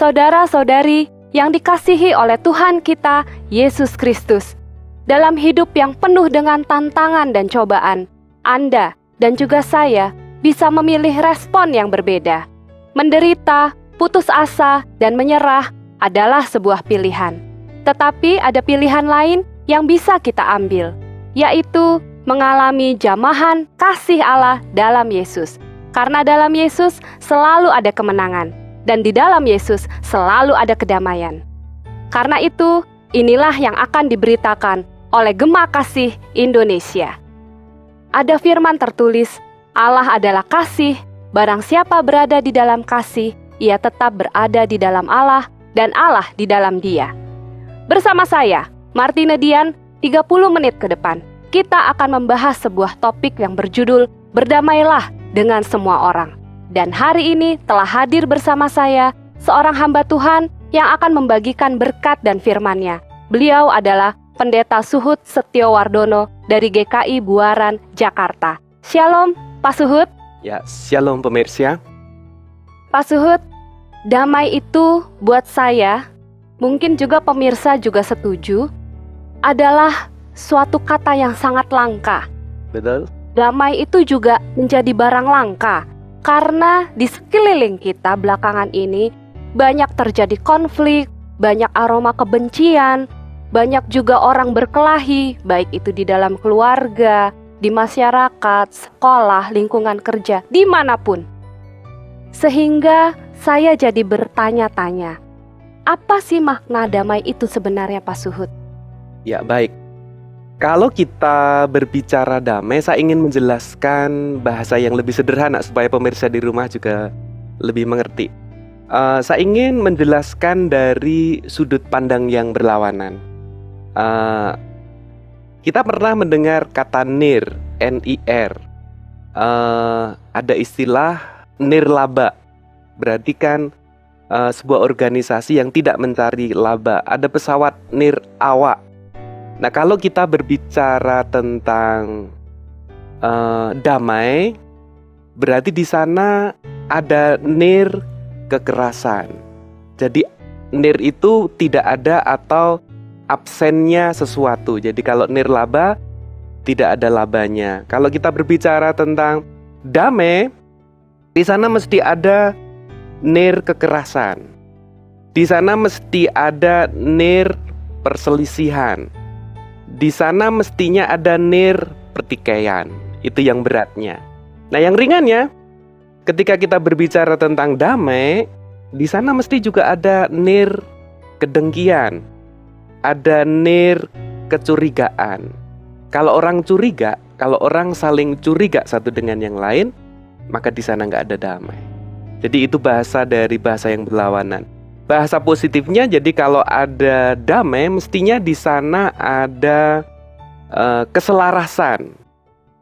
saudara-saudari yang dikasihi oleh Tuhan kita, Yesus Kristus. Dalam hidup yang penuh dengan tantangan dan cobaan, Anda dan juga saya bisa memilih respon yang berbeda. Menderita, putus asa, dan menyerah adalah sebuah pilihan. Tetapi ada pilihan lain yang bisa kita ambil, yaitu mengalami jamahan kasih Allah dalam Yesus. Karena dalam Yesus selalu ada kemenangan, dan di dalam Yesus selalu ada kedamaian. Karena itu, inilah yang akan diberitakan oleh Gema Kasih Indonesia. Ada firman tertulis, Allah adalah kasih, barang siapa berada di dalam kasih, ia tetap berada di dalam Allah, dan Allah di dalam dia. Bersama saya, Martina Dian, 30 menit ke depan, kita akan membahas sebuah topik yang berjudul Berdamailah dengan semua orang. Dan hari ini telah hadir bersama saya seorang hamba Tuhan yang akan membagikan berkat dan firman-Nya. Beliau adalah Pendeta Suhud Setiowardono dari GKI Buaran, Jakarta. Shalom, Pak Suhud. Ya, shalom pemirsa. Pak Suhud, damai itu buat saya, mungkin juga pemirsa juga setuju, adalah suatu kata yang sangat langka. Betul. Damai itu juga menjadi barang langka. Karena di sekeliling kita belakangan ini banyak terjadi konflik, banyak aroma kebencian, banyak juga orang berkelahi, baik itu di dalam keluarga, di masyarakat, sekolah, lingkungan kerja, dimanapun. Sehingga saya jadi bertanya-tanya, apa sih makna damai itu sebenarnya, Pak Suhud? Ya, baik. Kalau kita berbicara damai, saya ingin menjelaskan bahasa yang lebih sederhana supaya pemirsa di rumah juga lebih mengerti. Saya ingin menjelaskan dari sudut pandang yang berlawanan. Kita pernah mendengar kata NIR, N-I-R. Ada istilah nirlaba, berarti kan sebuah organisasi yang tidak mencari laba. Ada pesawat nirawa. Nah, kalau kita berbicara tentang damai, berarti di sana ada nir kekerasan. Jadi nir itu tidak ada atau absennya sesuatu. Jadi kalau nirlaba, tidak ada labanya. Kalau kita berbicara tentang damai, di sana mesti ada nir kekerasan. Di sana mesti ada nir perselisihan. Di sana mestinya ada nir pertikaian. Itu yang beratnya. Nah, yang ringannya, ketika kita berbicara tentang damai, di sana mesti juga ada nir kedengkian, ada nir kecurigaan. Kalau orang curiga, kalau orang saling curiga satu dengan yang lain, maka di sana nggak ada damai. Jadi itu bahasa dari bahasa yang berlawanan. Bahasa positifnya, jadi kalau ada damai, mestinya di sana ada keselarasan,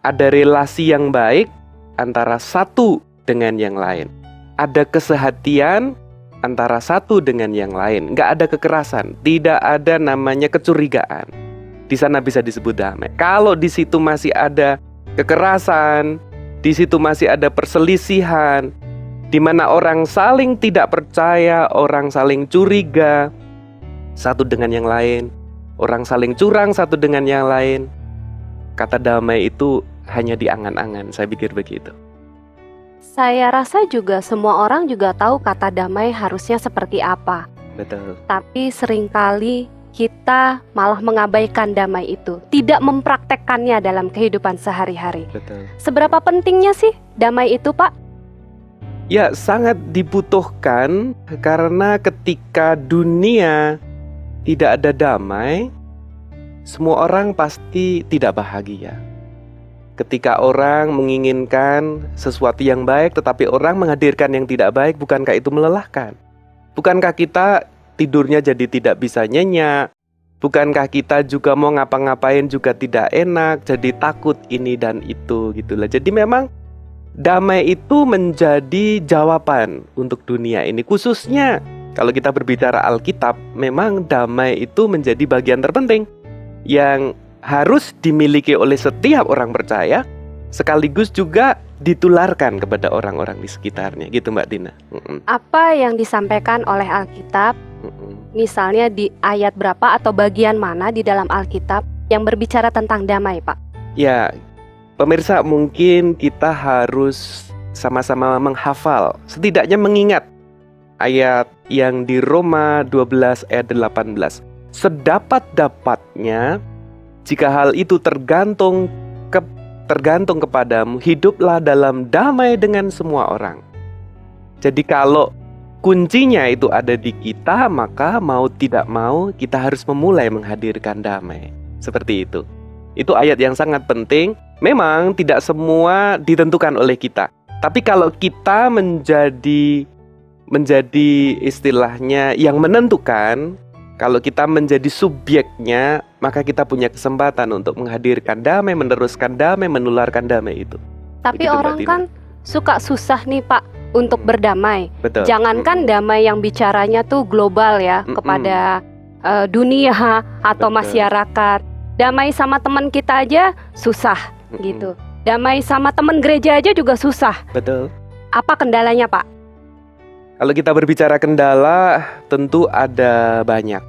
ada relasi yang baik antara satu dengan yang lain, ada kesehatian antara satu dengan yang lain, nggak ada kekerasan, tidak ada namanya kecurigaan. Di sana bisa disebut damai. Kalau di situ masih ada kekerasan, di situ masih ada perselisihan, di mana orang saling tidak percaya, orang saling curiga satu dengan yang lain, orang saling curang satu dengan yang lain, kata damai itu hanya di angan-angan, saya pikir begitu. Saya rasa juga semua orang juga tahu kata damai harusnya seperti apa. Betul. Tapi seringkali kita malah mengabaikan damai itu, tidak mempraktekkannya dalam kehidupan sehari-hari. Betul. Seberapa pentingnya sih damai itu, Pak? Ya, sangat dibutuhkan karena ketika dunia tidak ada damai, semua orang pasti tidak bahagia. Ketika orang menginginkan sesuatu yang baik tetapi orang menghadirkan yang tidak baik, bukankah itu melelahkan? Bukankah kita tidurnya jadi tidak bisa nyenyak? Bukankah kita juga mau ngapa-ngapain juga tidak enak, jadi takut ini dan itu gitulah. Jadi memang damai itu menjadi jawaban untuk dunia ini. Khususnya kalau kita berbicara Alkitab, memang damai itu menjadi bagian terpenting yang harus dimiliki oleh setiap orang percaya, sekaligus juga ditularkan kepada orang-orang di sekitarnya, gitu Mbak Tina. Apa yang disampaikan oleh Alkitab, misalnya di ayat berapa atau bagian mana di dalam Alkitab yang berbicara tentang damai, Pak? Ya, pemirsa, mungkin kita harus sama-sama menghafal, setidaknya mengingat ayat yang di Roma 12 ayat 18. Sedapat-dapatnya, jika hal itu tergantung kepadamu, hiduplah dalam damai dengan semua orang. Jadi kalau kuncinya itu ada di kita, maka mau tidak mau kita harus memulai menghadirkan damai. Seperti itu. Itu ayat yang sangat penting. Memang tidak semua ditentukan oleh kita. Tapi kalau kita menjadi istilahnya yang menentukan, kalau kita menjadi subjeknya, maka kita punya kesempatan untuk menghadirkan damai, meneruskan damai, menularkan damai itu. Tapi Begitu, orang Mbak Tina. kan suka susah nih Pak untuk berdamai. Betul. Jangankan damai yang bicaranya tuh global ya, kepada dunia atau Betul. masyarakat. Damai sama teman kita aja susah gitu. Damai sama teman gereja aja juga susah. Betul. Apa kendalanya Pak? Kalau kita berbicara kendala, tentu ada banyak.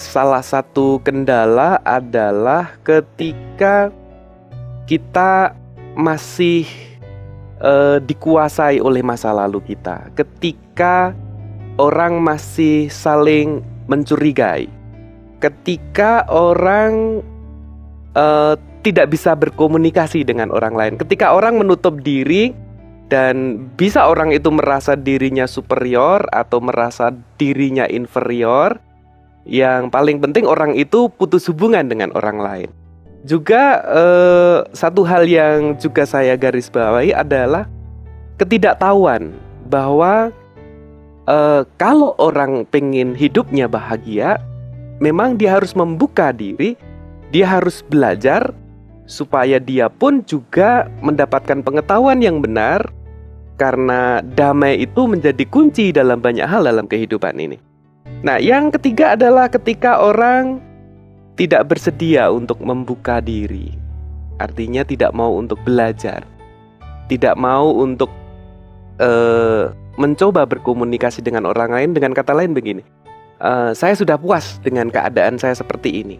Salah satu kendala adalah ketika kita masih dikuasai oleh masa lalu kita. Ketika orang masih saling mencurigai. Ketika orang tidak bisa berkomunikasi dengan orang lain. Ketika orang menutup diri, dan bisa orang itu merasa dirinya superior atau merasa dirinya inferior. Yang paling penting orang itu putus hubungan dengan orang lain. Juga satu hal yang juga saya garis bawahi adalah ketidaktahuan bahwa kalau orang pengen hidupnya bahagia, memang dia harus membuka diri, dia harus belajar supaya dia pun juga mendapatkan pengetahuan yang benar, karena damai itu menjadi kunci dalam banyak hal dalam kehidupan ini. Nah, yang ketiga adalah ketika orang tidak bersedia untuk membuka diri. Artinya tidak mau untuk belajar, tidak mau untuk mencoba berkomunikasi dengan orang lain. Dengan kata lain begini, saya sudah puas dengan keadaan saya seperti ini.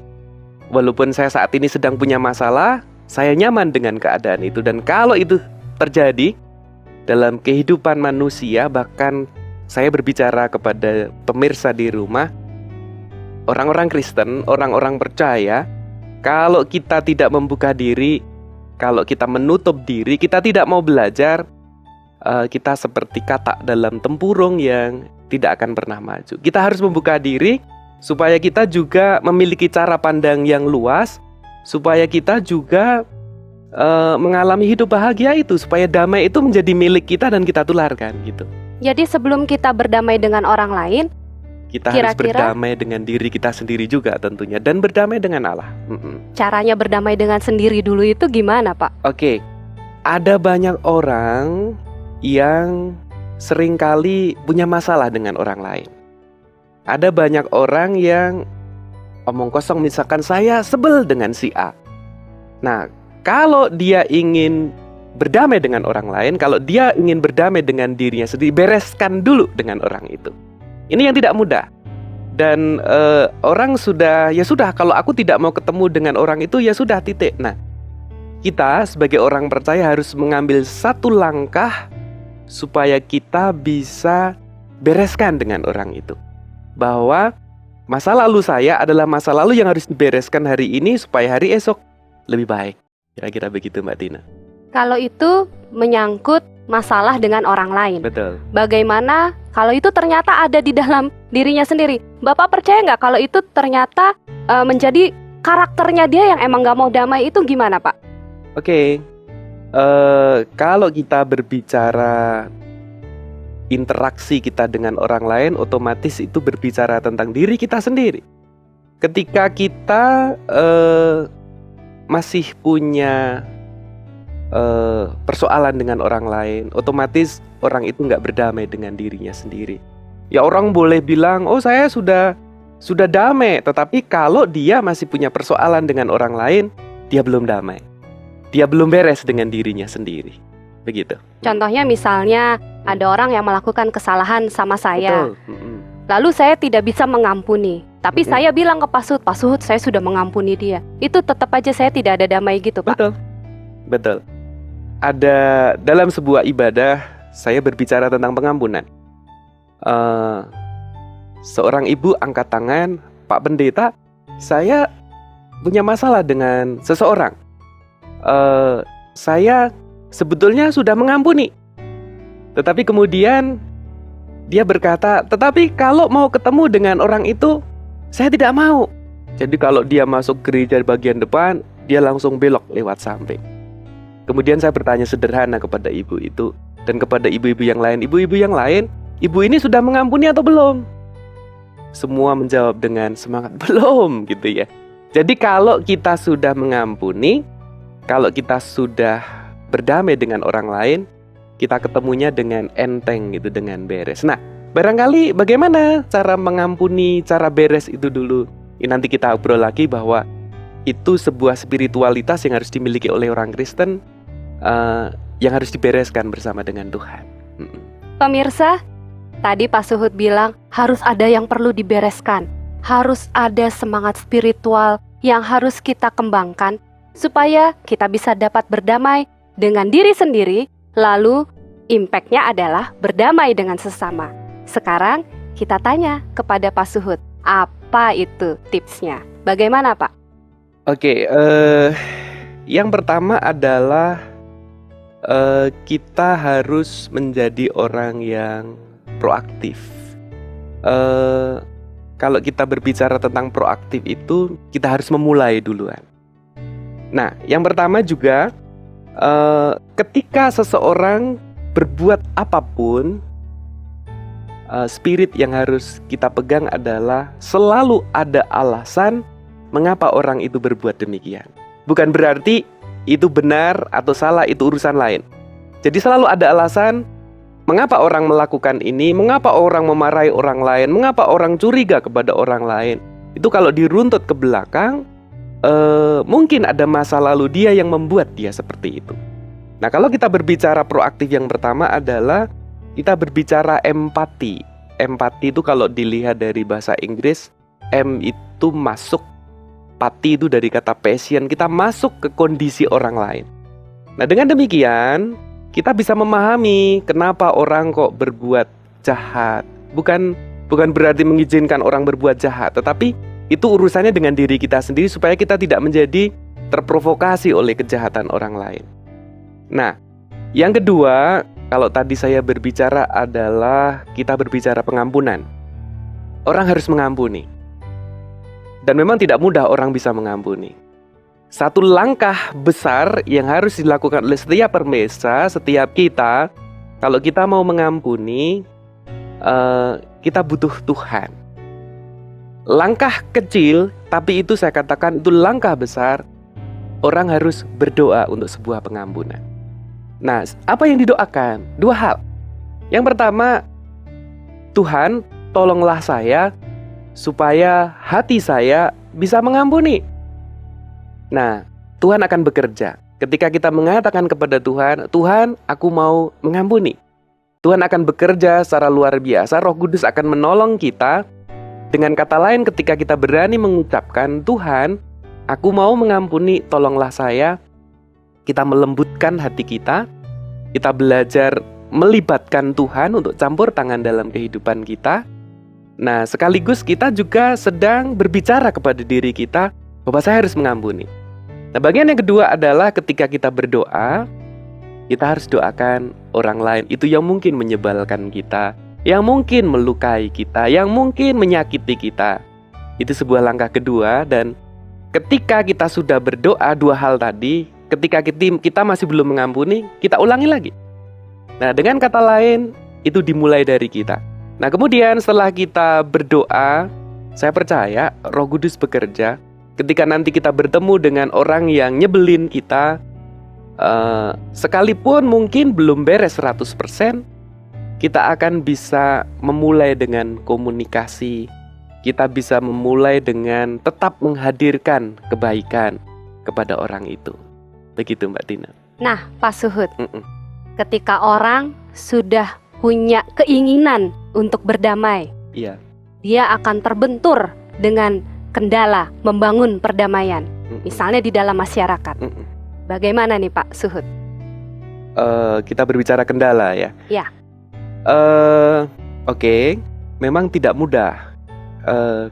Walaupun saya saat ini sedang punya masalah, saya nyaman dengan keadaan itu. Dan kalau itu terjadi dalam kehidupan manusia, bahkan saya berbicara kepada pemirsa di rumah, orang-orang Kristen, orang-orang percaya, kalau kita tidak membuka diri, kalau kita menutup diri, kita tidak mau belajar, kita seperti katak dalam tempurung yang tidak akan pernah maju. Kita harus membuka diri supaya kita juga memiliki cara pandang yang luas, supaya kita juga mengalami hidup bahagia itu, supaya damai itu menjadi milik kita dan kita tularkan gitu. Jadi sebelum kita berdamai dengan orang lain, kita harus berdamai dengan diri kita sendiri juga tentunya, dan berdamai dengan Allah. Caranya berdamai dengan sendiri dulu itu gimana Pak? Oke, ada banyak orang yang seringkali punya masalah dengan orang lain. Ada banyak orang yang omong kosong, misalkan saya sebel dengan si A. Nah, kalau dia ingin berdamai dengan orang lain, kalau dia ingin berdamai dengan dirinya sendiri, bereskan dulu dengan orang itu. Ini yang tidak mudah. Dan orang sudah, ya sudah, kalau aku tidak mau ketemu dengan orang itu, ya sudah, titik. Nah, kita sebagai orang percaya harus mengambil satu langkah supaya kita bisa bereskan dengan orang itu. Bahwa masa lalu saya adalah masa lalu yang harus dibereskan hari ini supaya hari esok lebih baik. Kira-kira begitu Mbak Tina. Kalau itu menyangkut masalah dengan orang lain, Betul. bagaimana kalau itu ternyata ada di dalam dirinya sendiri? Bapak percaya nggak kalau itu ternyata menjadi karakternya dia yang emang nggak mau damai, itu gimana Pak? Oke. Kalau kita berbicara interaksi kita dengan orang lain, otomatis itu berbicara tentang diri kita sendiri. Ketika kita masih punya persoalan dengan orang lain, otomatis orang itu nggak berdamai dengan dirinya sendiri. Ya, orang boleh bilang, oh saya sudah damai, tetapi kalau dia masih punya persoalan dengan orang lain, dia belum damai. dia belum beres dengan dirinya sendiri. Begitu. Contohnya misalnya ada orang yang melakukan kesalahan sama saya. Betul. Lalu saya tidak bisa mengampuni. Tapi Mm-mm. saya bilang ke Pak Suhud, saya sudah mengampuni dia. Itu tetap aja saya tidak ada damai gitu, Pak. Betul. Ada dalam sebuah ibadah saya berbicara tentang pengampunan. Seorang ibu angkat tangan, Pak Pendeta, saya punya masalah dengan seseorang. Saya sebetulnya sudah mengampuni. Tetapi kemudian dia berkata, tetapi kalau mau ketemu dengan orang itu, saya tidak mau. Jadi kalau dia masuk gereja bagian depan, dia langsung belok lewat samping. Kemudian saya bertanya sederhana kepada ibu itu dan kepada ibu-ibu yang lain. Ibu-ibu yang lain, ibu ini sudah mengampuni atau belum? Semua menjawab dengan semangat, belum gitu ya. Jadi kalau kita sudah mengampuni, kalau kita sudah berdamai dengan orang lain, kita ketemunya dengan enteng gitu, dengan beres. Nah, barangkali bagaimana cara mengampuni, cara beres itu dulu. Ini nanti kita obrol lagi bahwa itu sebuah spiritualitas yang harus dimiliki oleh orang Kristen, yang harus dibereskan bersama dengan Tuhan. Pemirsa, tadi Pak Suhud bilang harus ada yang perlu dibereskan. Harus ada semangat spiritual yang harus kita kembangkan supaya kita bisa dapat berdamai dengan diri sendiri. Lalu impact-nya adalah berdamai dengan sesama. Sekarang kita tanya kepada Pak Suhud, apa itu tipsnya? Bagaimana, Pak? Oke, yang pertama adalah kita harus menjadi orang yang proaktif. Kalau kita berbicara tentang proaktif itu, kita harus memulai duluan. Nah, yang pertama juga, ketika seseorang berbuat apapun, spirit yang harus kita pegang adalah selalu ada alasan mengapa orang itu berbuat demikian. Bukan berarti itu benar atau salah, itu urusan lain. Jadi selalu ada alasan mengapa orang melakukan ini, mengapa orang memarahi orang lain, mengapa orang curiga kepada orang lain. Itu kalau diruntut ke belakang, mungkin ada masa lalu dia yang membuat dia seperti itu. Nah, kalau kita berbicara proaktif, yang pertama adalah kita berbicara empati. Empati itu kalau dilihat dari bahasa Inggris, M itu masuk, pati itu dari kata passion, kita masuk ke kondisi orang lain. Nah, dengan demikian kita bisa memahami kenapa orang kok berbuat jahat. Bukan berarti mengizinkan orang berbuat jahat, tetapi itu urusannya dengan diri kita sendiri supaya kita tidak menjadi terprovokasi oleh kejahatan orang lain. Nah, yang kedua, kalau tadi saya berbicara adalah kita berbicara pengampunan. Orang harus mengampuni. Dan memang tidak mudah orang bisa mengampuni. Satu langkah besar yang harus dilakukan oleh setiap permesa, setiap kita, kalau kita mau mengampuni, kita butuh Tuhan. Langkah kecil, tapi itu saya katakan itu langkah besar. Orang harus berdoa untuk sebuah pengampunan. Nah, apa yang didoakan? Dua hal. Yang pertama, Tuhan, tolonglah saya supaya hati saya bisa mengampuni. Nah, Tuhan akan bekerja. Ketika kita mengatakan kepada Tuhan, Tuhan, aku mau mengampuni. Tuhan akan bekerja secara luar biasa. Roh Kudus akan menolong kita. Dengan kata lain, ketika kita berani mengucapkan, Tuhan, aku mau mengampuni, tolonglah saya. Kita melembutkan hati kita. Kita belajar melibatkan Tuhan untuk campur tangan dalam kehidupan kita. Nah, sekaligus kita juga sedang berbicara kepada diri kita bahwa saya harus mengampuni. Nah, bagian yang kedua adalah ketika kita berdoa, kita harus doakan orang lain. Itu yang mungkin menyebalkan kita, yang mungkin melukai kita, yang mungkin menyakiti kita. Itu sebuah langkah kedua. Dan ketika kita sudah berdoa dua hal tadi, ketika kita masih belum mengampuni, kita ulangi lagi. Nah, dengan kata lain, itu dimulai dari kita. Nah, kemudian setelah kita berdoa, saya percaya Roh Kudus bekerja. Ketika nanti kita bertemu dengan orang yang nyebelin kita, sekalipun mungkin belum beres 100%, kita akan bisa memulai dengan komunikasi. Kita bisa memulai dengan tetap menghadirkan kebaikan kepada orang itu. Begitu Mbak Tina. Nah, Pak Suhud, Mm-mm. ketika orang sudah punya keinginan untuk berdamai, Iya. dia akan terbentur dengan kendala membangun perdamaian, Mm-mm. misalnya di dalam masyarakat. Mm-mm. Bagaimana nih Pak Suhud? Kita berbicara kendala ya. Ya. Oke, memang tidak mudah.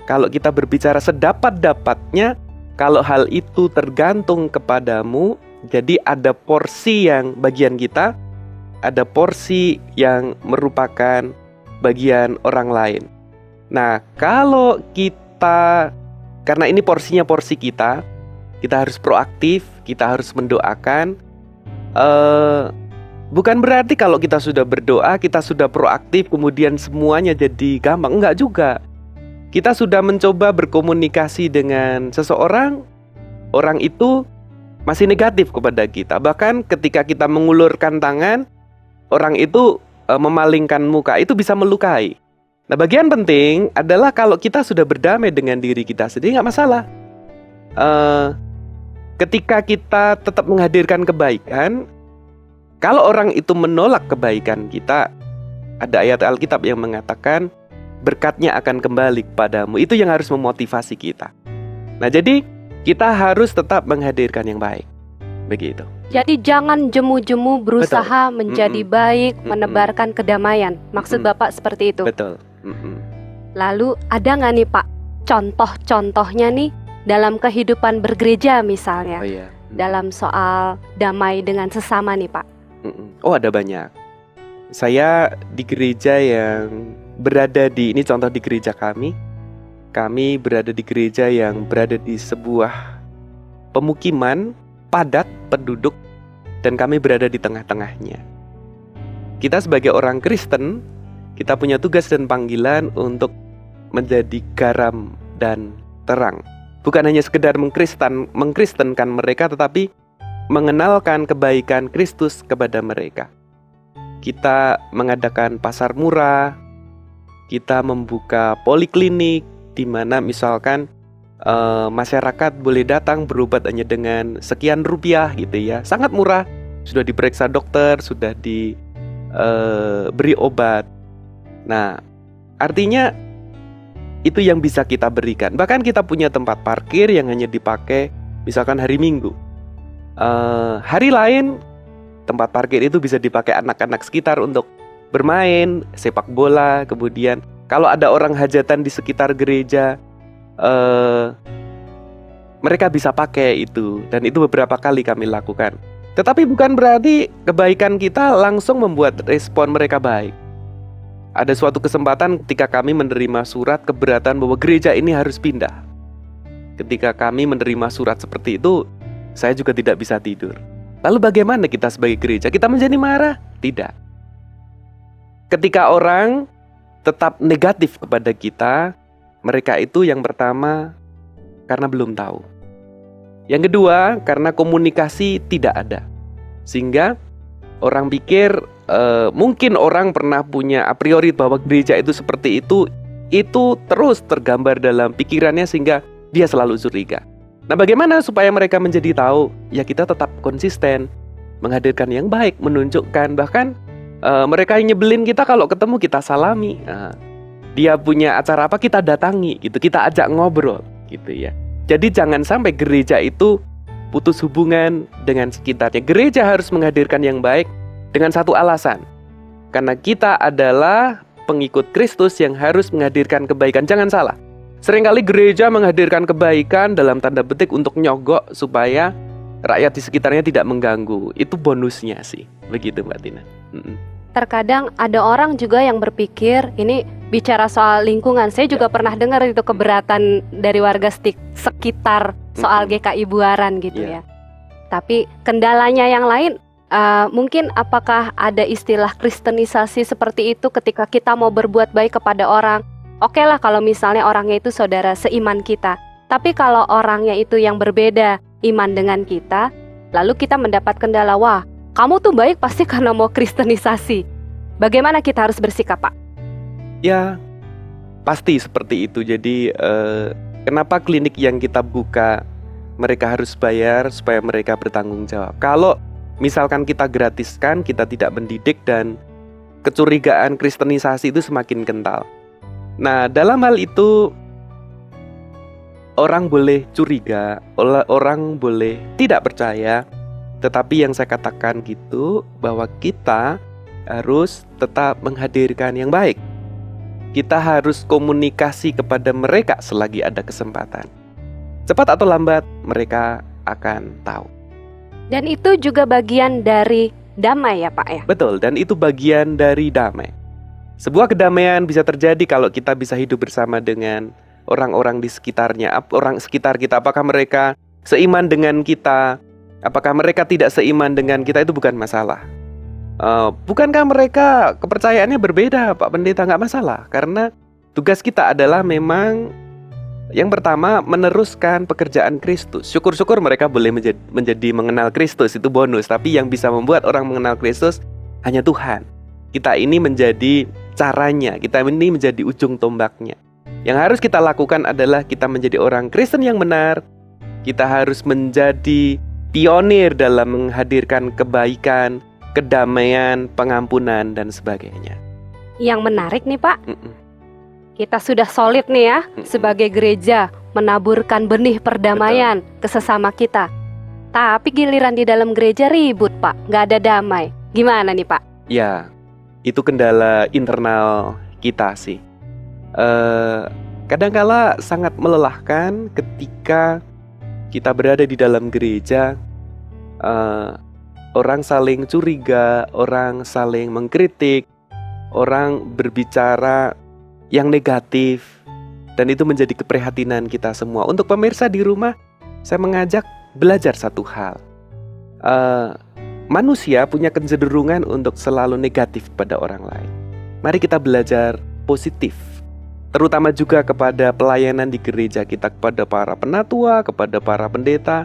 Kalau kita berbicara sedapat-dapatnya, kalau hal itu tergantung kepadamu, jadi ada porsi yang bagian kita, ada porsi yang merupakan bagian orang lain. Nah, kalau kita, karena ini porsinya porsi kita harus proaktif, kita harus mendoakan. Bukan berarti kalau kita sudah berdoa, kita sudah proaktif, kemudian semuanya jadi gampang. Enggak juga. Kita sudah mencoba berkomunikasi dengan seseorang, orang itu masih negatif kepada kita. Bahkan ketika kita mengulurkan tangan, orang itu memalingkan muka, itu bisa melukai. Nah, bagian penting adalah kalau kita sudah berdamai dengan diri kita sendiri, nggak masalah. Ketika kita tetap menghadirkan kebaikan, kalau orang itu menolak kebaikan kita, ada ayat Alkitab yang mengatakan berkatnya akan kembali kepadamu. Itu yang harus memotivasi kita. Nah, jadi kita harus tetap menghadirkan yang baik. Begitu. Jadi jangan jemu-jemu berusaha menjadi baik, Mm-mm. menebarkan kedamaian. Maksud Mm-mm. Bapak seperti itu. Betul. Mm-mm. Lalu ada nggak nih Pak contoh-contohnya nih dalam kehidupan bergereja misalnya, Oh iya. dalam soal damai dengan sesama nih Pak? Oh, ada banyak. Saya di gereja yang berada di, ini contoh di gereja kami. Kami berada di gereja yang berada di sebuah pemukiman padat penduduk, dan kami berada di tengah-tengahnya. Kita sebagai orang Kristen, kita punya tugas dan panggilan untuk menjadi garam dan terang. Bukan hanya sekedar mengkristenkan mereka, tetapi mengenalkan kebaikan Kristus kepada mereka. Kita mengadakan pasar murah, kita membuka poliklinik, di mana misalkan masyarakat boleh datang berobat hanya dengan sekian rupiah gitu ya. Sangat murah, sudah diperiksa dokter, sudah diberi obat. Nah, artinya itu yang bisa kita berikan. Bahkan kita punya tempat parkir yang hanya dipakai misalkan hari Minggu. Hari lain tempat parkir itu bisa dipakai anak-anak sekitar untuk bermain sepak bola. Kemudian kalau ada orang hajatan di sekitar gereja, mereka bisa pakai itu. Dan itu beberapa kali kami lakukan. Tetapi bukan berarti kebaikan kita langsung membuat respon mereka baik. Ada suatu kesempatan ketika kami menerima surat keberatan bahwa gereja ini harus pindah. Ketika kami menerima surat seperti itu, saya juga tidak bisa tidur. Lalu bagaimana kita sebagai gereja? Kita menjadi marah? Tidak. Ketika orang tetap negatif kepada kita, mereka itu yang pertama karena belum tahu. Yang kedua, karena komunikasi tidak ada. Sehingga orang pikir mungkin orang pernah punya a priori bahwa gereja itu seperti itu terus tergambar dalam pikirannya sehingga dia selalu curiga. Nah, bagaimana supaya mereka menjadi tahu? Ya, kita tetap konsisten menghadirkan yang baik, menunjukkan. Bahkan mereka yang nyebelin kita, kalau ketemu kita salami. Dia punya acara apa, kita datangi gitu, kita ajak ngobrol gitu ya. Jadi jangan sampai gereja itu putus hubungan dengan sekitarnya. Gereja harus menghadirkan yang baik dengan satu alasan. Karena kita adalah pengikut Kristus yang harus menghadirkan kebaikan. Jangan salah. Seringkali gereja menghadirkan kebaikan dalam tanda petik untuk nyogok supaya rakyat di sekitarnya tidak mengganggu. Itu bonusnya sih. Begitu Mbak Tina. Terkadang ada orang juga yang berpikir, ini bicara soal lingkungan. Saya juga pernah dengar itu keberatan dari warga sekitar soal GKI Buaran gitu ya. Tapi kendalanya yang lain, mungkin apakah ada istilah kristenisasi seperti itu ketika kita mau berbuat baik kepada orang? Oke lah kalau misalnya orangnya itu saudara seiman kita. Tapi kalau orangnya itu yang berbeda iman dengan kita, lalu kita mendapat kendala, wah kamu tuh baik pasti karena mau kristenisasi. Bagaimana kita harus bersikap, Pak? Ya, pasti seperti itu. Jadi kenapa klinik yang kita buka mereka harus bayar supaya mereka bertanggung jawab. Kalau misalkan kita gratiskan, kita tidak mendidik, dan kecurigaan kristenisasi itu semakin kental. Nah, dalam hal itu orang boleh curiga, orang boleh tidak percaya, tetapi yang saya katakan gitu, bahwa kita harus tetap menghadirkan yang baik. Kita harus komunikasi kepada mereka selagi ada kesempatan. Cepat atau lambat mereka akan tahu. Dan itu juga bagian dari damai ya Pak ya? Betul, dan itu bagian dari damai. Sebuah kedamaian bisa terjadi kalau kita bisa hidup bersama dengan orang-orang di sekitarnya. Orang sekitar kita, apakah mereka seiman dengan kita, apakah mereka tidak seiman dengan kita, itu bukan masalah. Bukankah mereka kepercayaannya berbeda, Pak Pendeta? Nggak masalah, karena tugas kita adalah memang yang pertama meneruskan pekerjaan Kristus. Syukur-syukur mereka boleh menjadi mengenal Kristus, itu bonus. Tapi yang bisa membuat orang mengenal Kristus hanya Tuhan. Kita ini menjadi caranya, kita ini menjadi ujung tombaknya. Yang harus kita lakukan adalah kita menjadi orang Kristen yang benar. Kita harus menjadi pionir dalam menghadirkan kebaikan, kedamaian, pengampunan, dan sebagainya. Yang menarik nih Pak, kita sudah solid nih ya sebagai gereja menaburkan benih perdamaian ke sesama kita. Tapi giliran di dalam gereja ribut Pak, nggak ada damai. Gimana nih Pak? Ya, itu kendala internal kita sih. Kadangkala sangat melelahkan ketika kita berada di dalam gereja. Orang saling curiga, orang saling mengkritik, orang berbicara yang negatif, dan itu menjadi keprihatinan kita semua. Untuk pemirsa di rumah, saya mengajak belajar satu hal. Manusia punya kecenderungan untuk selalu negatif pada orang lain. Mari kita belajar positif, terutama juga kepada pelayanan di gereja kita, kepada para penatua, kepada para pendeta.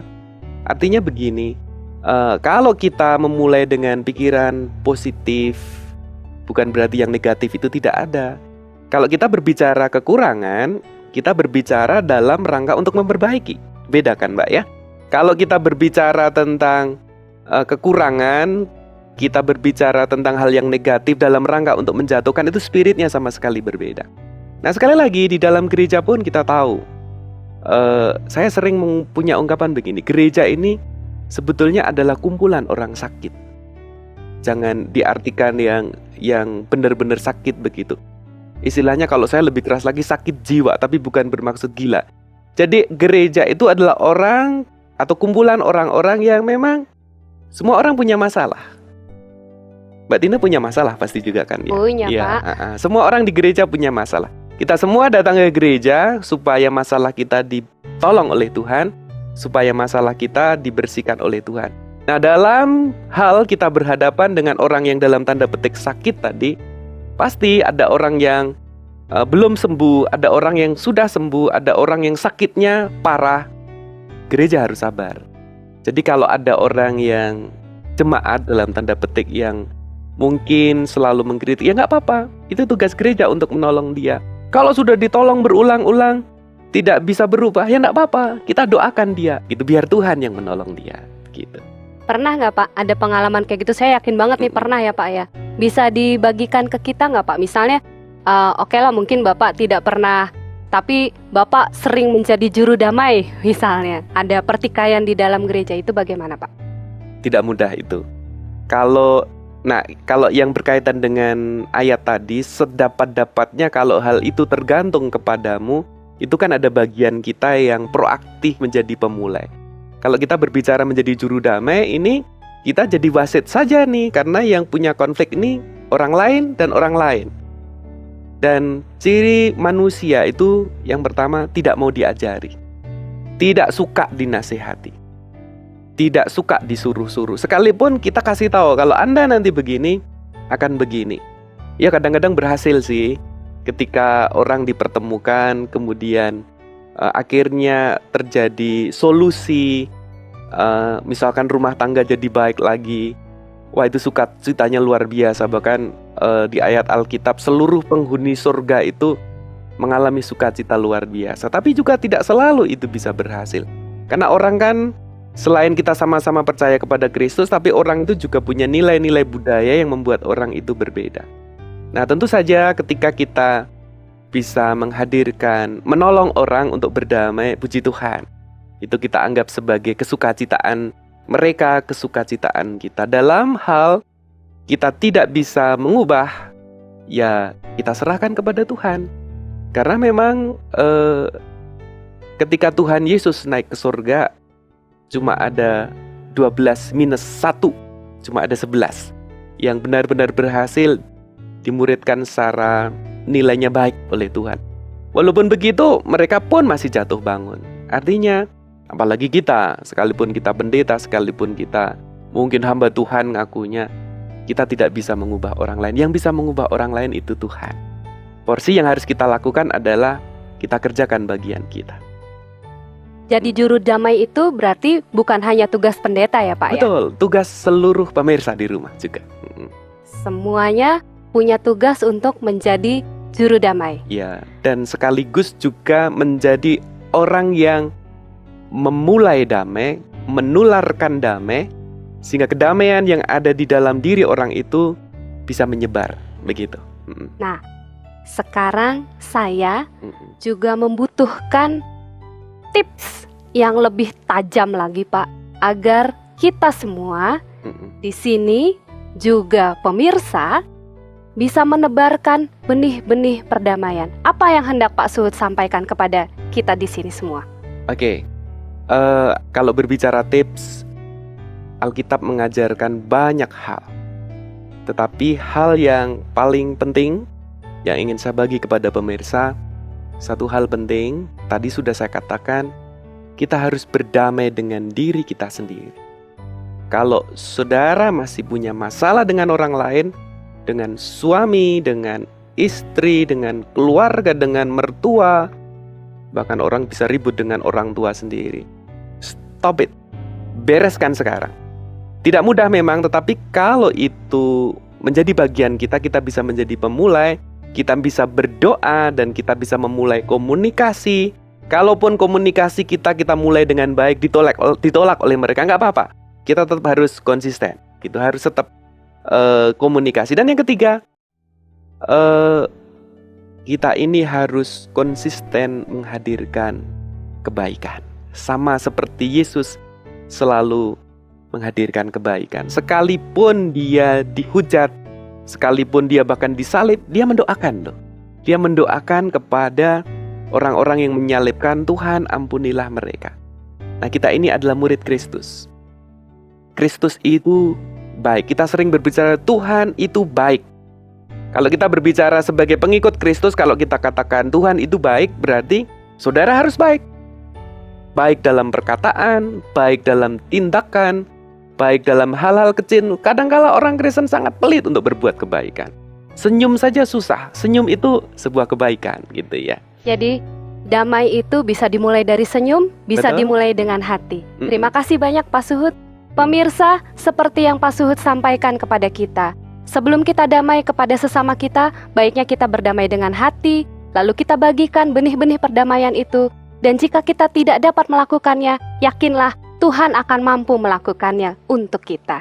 Artinya begini, kalau kita memulai dengan pikiran positif, bukan berarti yang negatif itu tidak ada. Kalau kita berbicara kekurangan, kita berbicara dalam rangka untuk memperbaiki. Bedakan Mbak ya. Kalau kita berbicara tentang kekurangan, kita berbicara tentang hal yang negatif dalam rangka untuk menjatuhkan, itu spiritnya sama sekali berbeda. Nah, sekali lagi di dalam gereja pun kita tahu, saya sering punya ungkapan begini, gereja ini sebetulnya adalah kumpulan orang sakit. Jangan diartikan yang benar-benar sakit begitu. Istilahnya kalau saya lebih keras lagi, sakit jiwa, tapi bukan bermaksud gila. Jadi gereja itu adalah orang atau kumpulan orang-orang yang memang semua orang punya masalah. Mbak Tina punya masalah pasti juga kan ya? Punya ya, Pak. Semua orang di gereja punya masalah. Kita semua datang ke gereja supaya masalah kita ditolong oleh Tuhan, supaya masalah kita dibersihkan oleh Tuhan. Nah, dalam hal kita berhadapan dengan orang yang dalam tanda petik sakit tadi, pasti ada orang yang belum sembuh, ada orang yang sudah sembuh, ada orang yang sakitnya parah. Gereja harus sabar. Jadi kalau ada orang yang jemaat dalam tanda petik yang mungkin selalu mengkritik, ya nggak apa-apa. Itu tugas gereja untuk menolong dia. Kalau sudah ditolong berulang-ulang, tidak bisa berubah, ya nggak apa-apa. Kita doakan dia, gitu, biar Tuhan yang menolong dia, gitu. Pernah nggak Pak ada pengalaman kayak gitu? Saya yakin banget nih pernah ya Pak ya. Bisa dibagikan ke kita nggak Pak? Misalnya, oke lah mungkin Bapak tidak pernah, tapi Bapak sering menjadi juru damai misalnya. Ada pertikaian di dalam gereja, itu bagaimana Pak? Tidak mudah itu. Kalau yang berkaitan dengan ayat tadi, sedapat-dapatnya kalau hal itu tergantung kepadamu, itu kan ada bagian kita yang proaktif menjadi pemulai. Kalau kita berbicara menjadi juru damai, ini kita jadi wasit saja nih, karena yang punya konflik ini orang lain dan orang lain. Dan ciri manusia itu yang pertama tidak mau diajari, tidak suka dinasihati, tidak suka disuruh-suruh. Sekalipun kita kasih tahu kalau Anda nanti begini akan begini. Ya kadang-kadang berhasil sih, ketika orang dipertemukan kemudian akhirnya terjadi solusi, misalkan rumah tangga jadi baik lagi. Wah, itu sukacitanya luar biasa. Bahkan di ayat Alkitab seluruh penghuni surga itu mengalami sukacita luar biasa. Tapi juga tidak selalu itu bisa berhasil. Karena orang kan selain kita sama-sama percaya kepada Kristus, tapi orang itu juga punya nilai-nilai budaya yang membuat orang itu berbeda. Nah, tentu saja ketika kita bisa menghadirkan, menolong orang untuk berdamai, puji Tuhan, itu kita anggap sebagai kesukacitaan mereka, kesukacitaan kita. Dalam hal kita tidak bisa mengubah, ya kita serahkan kepada Tuhan. Karena memang ketika Tuhan Yesus naik ke surga, cuma ada 12 minus 1, cuma ada 11 yang benar-benar berhasil dimuridkan secara nilainya baik oleh Tuhan. Walaupun begitu, mereka pun masih jatuh bangun. Artinya, apalagi kita, sekalipun kita pendeta, sekalipun kita mungkin hamba Tuhan ngakunya, kita tidak bisa mengubah orang lain. Yang bisa mengubah orang lain itu Tuhan. Porsi yang harus kita lakukan adalah kita kerjakan bagian kita. Jadi juru damai itu berarti bukan hanya tugas pendeta ya Pak? Betul, tugas seluruh pemirsa di rumah juga. Semuanya punya tugas untuk menjadi juru damai. Ya, dan sekaligus juga menjadi orang yang memulai damai, menularkan damai, sehingga kedamaian yang ada di dalam diri orang itu bisa menyebar, begitu. Nah, sekarang saya juga membutuhkan tips yang lebih tajam lagi Pak, agar kita semua di sini juga pemirsa bisa menebarkan benih-benih perdamaian. Apa yang hendak Pak Suhud sampaikan kepada kita di sini semua? Oke. Kalau berbicara tips, Alkitab mengajarkan banyak hal. Tetapi hal yang paling penting yang ingin saya bagi kepada pemirsa, satu hal penting, tadi sudah saya katakan, kita harus berdamai dengan diri kita sendiri. Kalau saudara masih punya masalah dengan orang lain, dengan suami, dengan istri, dengan keluarga, dengan mertua, bahkan orang bisa ribut dengan orang tua sendiri. Stop it. Bereskan sekarang. Tidak mudah memang, tetapi kalau itu menjadi bagian kita, kita bisa menjadi pemulai, kita bisa berdoa, dan kita bisa memulai komunikasi. Kalaupun komunikasi kita mulai dengan baik, ditolak oleh mereka, nggak apa-apa. Kita tetap harus konsisten. Gitu, harus tetap komunikasi. Dan yang ketiga, kita ini harus konsisten menghadirkan kebaikan. Sama seperti Yesus selalu menghadirkan kebaikan. Sekalipun dia dihujat, sekalipun dia bahkan disalib, dia mendoakan loh. Dia mendoakan kepada orang-orang yang menyalibkan, Tuhan ampunilah mereka. Nah, kita ini adalah murid Kristus. Kristus itu baik. Kita sering berbicara Tuhan itu baik. Kalau kita berbicara sebagai pengikut Kristus, kalau kita katakan Tuhan itu baik, berarti saudara harus baik. Baik dalam perkataan, baik dalam tindakan, baik dalam hal-hal kecil. Kadang-kala orang Kristen sangat pelit untuk berbuat kebaikan. Senyum saja susah. Senyum itu sebuah kebaikan, gitu ya. Jadi damai itu bisa dimulai dari senyum, bisa dimulai dengan hati. Terima kasih banyak Pak Suhud. Pemirsa, seperti yang Pak Suhud sampaikan kepada kita, sebelum kita damai kepada sesama kita, baiknya kita berdamai dengan hati, lalu kita bagikan benih-benih perdamaian itu. Dan jika kita tidak dapat melakukannya, yakinlah Tuhan akan mampu melakukannya untuk kita.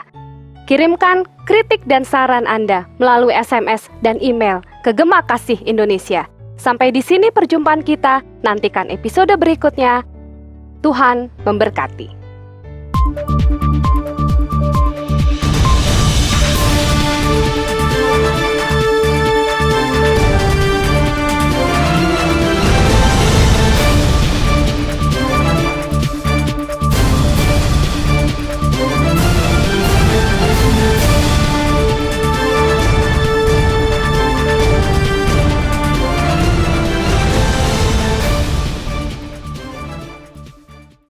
Kirimkan kritik dan saran Anda melalui SMS dan email ke Gema Kasih Indonesia. Sampai di sini perjumpaan kita, nantikan episode berikutnya. Tuhan memberkati.